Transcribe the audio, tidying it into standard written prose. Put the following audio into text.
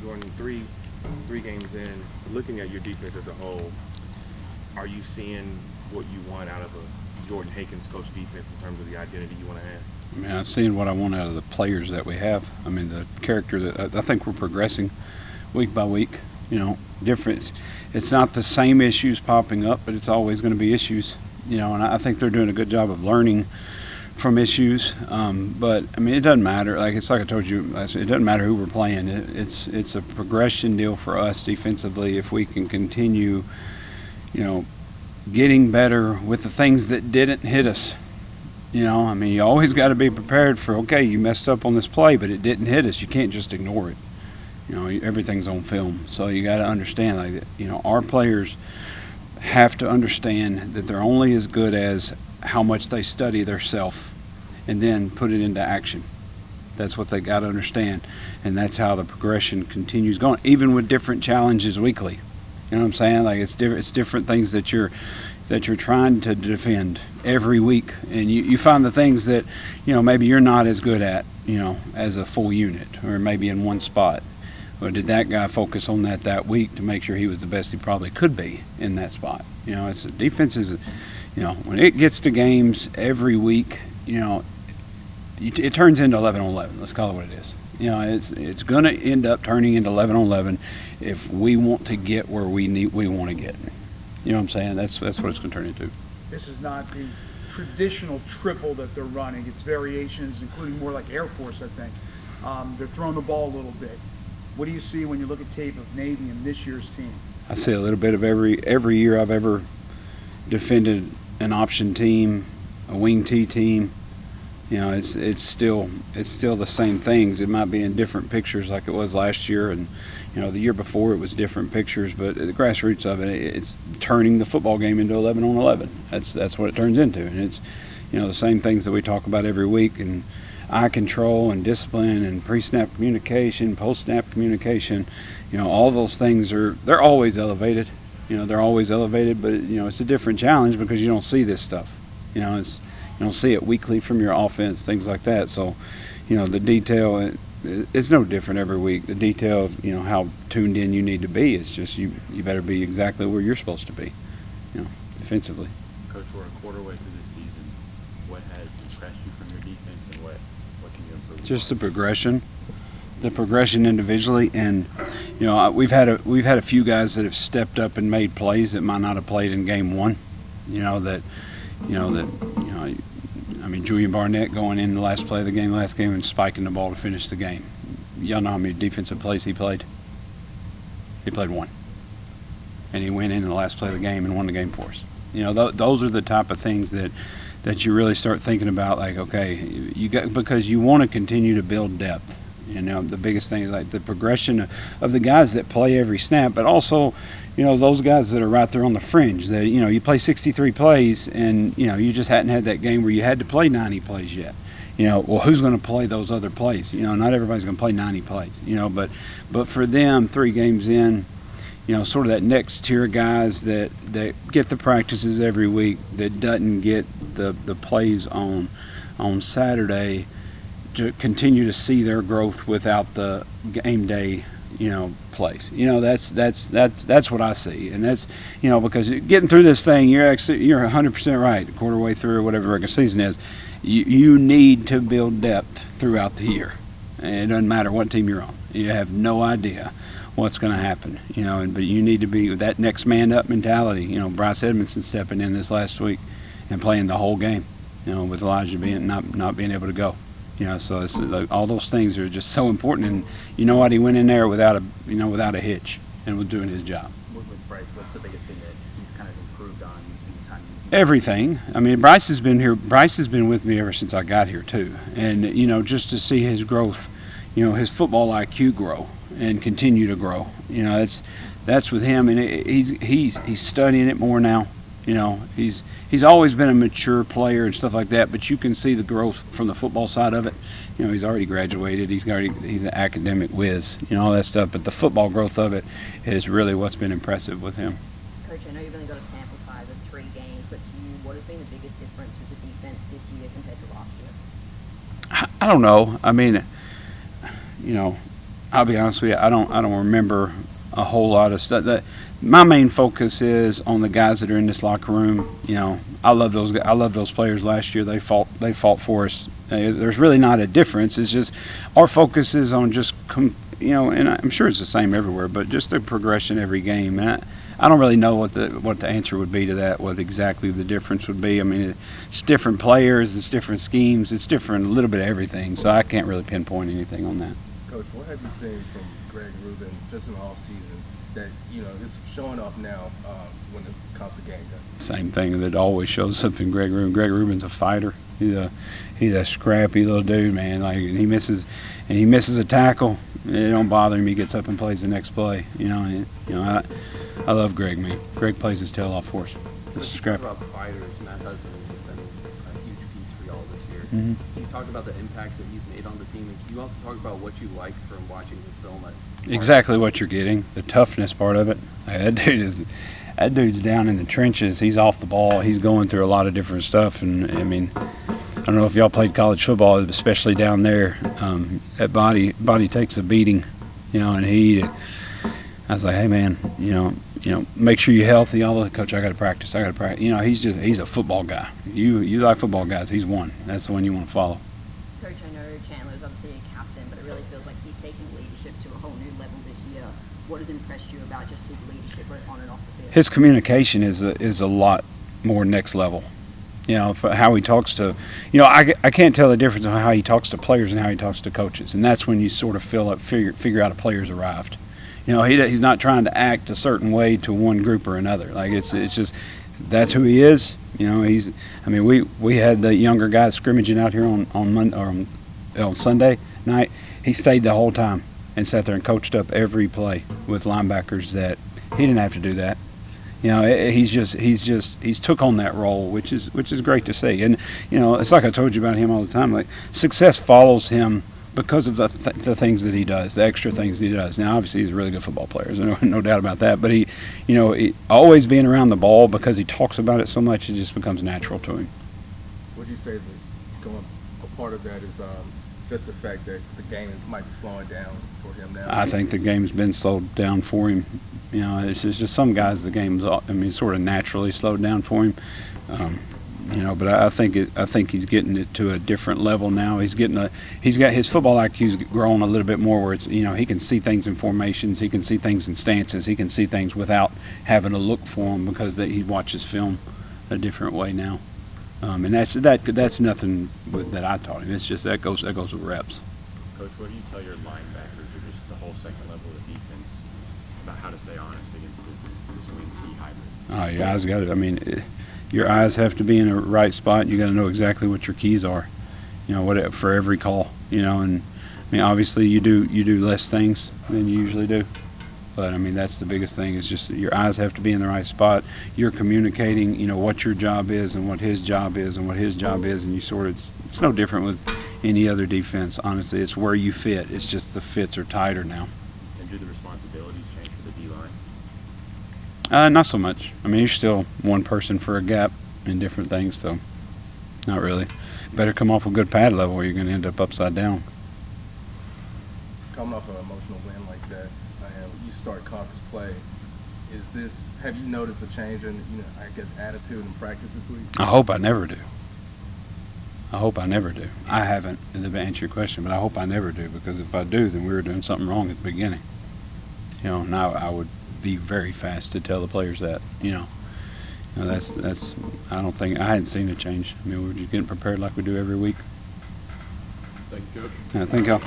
Jordan, three games in, looking at your defense as a whole, are you seeing what you want out of a Jordan Hankins coach defense in terms of the identity you want to have? I mean, I'm seeing what I want out of the players that we have. I mean, the character that I think we're progressing week by week. You know, difference. It's not the same issues popping up, but it's always going to be issues. You know, and I think they're doing a good job of learning from issues. But I mean, it doesn't matter. It's like I told you, it doesn't matter who we're playing. It's a progression deal for us defensively if we can continue, you know, getting better with the things that didn't hit us. You know, I mean, you always got to be prepared for, okay, you messed up on this play, but it didn't hit us. You can't just ignore it. You know, everything's on film. So you got to understand, you know, our players have to understand that they're only as good as how much they study their self and then put it into action. That's what they got to understand. And that's how the progression continues going, even with different challenges weekly. You know what I'm saying? It's different things that you're trying to defend every week, and you find the things that, you know, maybe you're not as good at, you know, as a full unit, or maybe in one spot. Or did that guy focus on that week to make sure he was the best he probably could be in that spot? You know, defense is, you know, when it gets to games every week, you know, it turns into 11 on 11. Let's call it what it is. You know, it's going to end up turning into 11 on 11 if we want to get where we want to get. You know what I'm saying? That's what it's going to turn into. This is not the traditional triple that they're running. It's variations, including more like Air Force, I think. They're throwing the ball a little bit. What do you see when you look at tape of Navy and this year's team? I see a little bit of every year I've ever defended an option team, a wing T team. You know, it's still the same things. It might be in different pictures like it was last year, and you know, the year before it was different pictures. But the grassroots of it's turning the football game into 11 on 11. That's what it turns into, and it's, you know, the same things that we talk about every week, and eye control and discipline and pre-snap communication, post-snap communication. You know, all those things they're always elevated. You know, they're always elevated, but you know, it's a different challenge because you don't see this stuff. You know, you don't see it weekly from your offense, things like that. So, you know, the detail, it's no different every week. The detail of, you know, how tuned in you need to be is just you better be exactly where you're supposed to be, you know, defensively. Coach, we're a quarter way through this season. What has impressed you from your defense, and what can you improve? Just the progression individually, and you know, we've had a few guys that have stepped up and made plays that might not have played in game one. I mean, Julian Barnett going in the last play of the last game and spiking the ball to finish the game. Y'all know how many defensive plays he played? He played one. And he went in the last play of the game and won the game for us. You know, those are the type of things that you really start thinking about, like, okay, because you want to continue to build depth. You know, the biggest thing is like the progression of the guys that play every snap, but also, you know, those guys that are right there on the fringe. That, you know, you play 63 plays and, you know, you just hadn't had that game where you had to play 90 plays yet. You know, well, who's going to play those other plays? You know, not everybody's going to play 90 plays, you know, but for them, 3 games in, you know, sort of that next tier of guys that get the practices every week, that doesn't get the plays on Saturday, to continue to see their growth without the game day, you know, plays. You know, that's what I see, and that's, you know, because getting through this thing, you're 100% right. A quarter way through, or whatever regular season is, you need to build depth throughout the year, and it doesn't matter what team you're on. You have no idea what's going to happen, you know, but you need to be with that next man up mentality. You know, Bryce Edmondson stepping in this last week and playing the whole game, you know, with Elijah not being able to go. You know, so it's like, all those things are just so important. And you know what, he went in there without a hitch and was doing his job. With Bryce, what's the biggest thing that he's kind of improved on in time? Everything. I mean, Bryce has been here. Bryce has been with me ever since I got here too. And you know, just to see his growth, you know, his football IQ grow and continue to grow. You know, that's with him, and he's studying it more now. You know, he's always been a mature player and stuff like that, but you can see the growth from the football side of it. You know, he's already graduated. He's an academic whiz, you know, all that stuff. But the football growth of it is really what's been impressive with him. Coach, I know you've only got a sample size of 3 games, but to you, what has been the biggest difference with the defense this year compared to last year? I don't know. I mean, you know, I'll be honest with you, I don't remember a whole lot of stuff. My main focus is on the guys that are in this locker room. You know, I love those players. Last year they fought for us. There's really not a difference. It's just our focus is on just and I'm sure it's the same everywhere, but just the progression every game. And I don't really know what the answer would be to that. What exactly the difference would be. I mean, it's different players, it's different schemes, it's different a little bit of everything. So I can't really pinpoint anything on that. Coach, what have you seen from Greg Rubin just in the off season that is showing up now when it comes to game time? Same thing that always shows up in Greg Rubin. Greg Rubin's a fighter. He's a scrappy little dude, man. Like he misses a tackle, it don't bother him. He gets up and plays the next play. I love Greg, man. Greg plays his tail off for us. Talk about fighters. Matt Hudson has been a huge piece for y'all this year. Mm-hmm. Can you talk about the impact that he's made on the team, and can you also talk about what you like from watching his film? Exactly what you're getting. The toughness part of it. Like, that dude's down in the trenches. He's off the ball. He's going through a lot of different stuff. And I mean, I don't know if y'all played college football, especially down there. That body takes a beating, And I was like, hey man, make sure you're healthy. Although, coach, I got to practice. He's a football guy. You like football guys. He's one. That's the one you want to follow. Coach, I know Chandler's obviously a captain, but it really feels like he's taking leadership to a whole new level this year. What has impressed you about just his leadership on and off the field? His communication is a lot more next level. For how he talks to, I can't tell the difference on how he talks to players and how he talks to coaches, and that's when you sort of figure out a player's arrived. He's not trying to act a certain way to one group or another. Like it's just that's who he is. We had the younger guys scrimmaging out here on Sunday night. He stayed the whole time and sat there and coached up every play with linebackers that he didn't have to do that. He's took on that role, which is great to see. And it's like I told you about him all the time. Like success follows him because of the things that he does, the extra things he does. Now, obviously, he's a really good football player. There's no doubt about that. But he always being around the ball, because he talks about it so much, it just becomes natural to him. Would you say that a part of that is just the fact that the game might be slowing down for him now? I think the game's been slowed down for him. It's just some guys the game's sort of naturally slowed down for him. But I think he's getting it to a different level now. He's got his football IQ's grown a little bit more, where it's he can see things in formations, he can see things in stances, he can see things without having to look for them, because he watches film a different way now. And that's nothing that I taught him. It's just that goes with reps. Coach, what do you tell your linebackers or just the whole second level of defense about how to stay honest against this wing key hybrid? Your eyes got it. Your eyes have to be in the right spot. You got to know exactly what your keys are, for every call. And obviously you do less things than you usually do, but that's the biggest thing, is just your eyes have to be in the right spot. You're communicating, what your job is and what his job is and what his job is, and it's no different with any other defense. Honestly, it's where you fit. It's just the fits are tighter now. And do the responsibilities change for the D-line? Not so much. You're still one person for a gap in different things, so not really. Better come off a good pad level, or you're going to end up upside down. Coming off an emotional win like that, and you start conference play, have you noticed a change in, attitude and practice this week? I hope I never do. I haven't, to answer your question, but I hope I never do, because if I do, then we were doing something wrong at the beginning. Now I would be very fast to tell the players that. That's. I don't think I hadn't seen a change. We're just getting prepared like we do every week. Thank you, Coach. Thank y'all.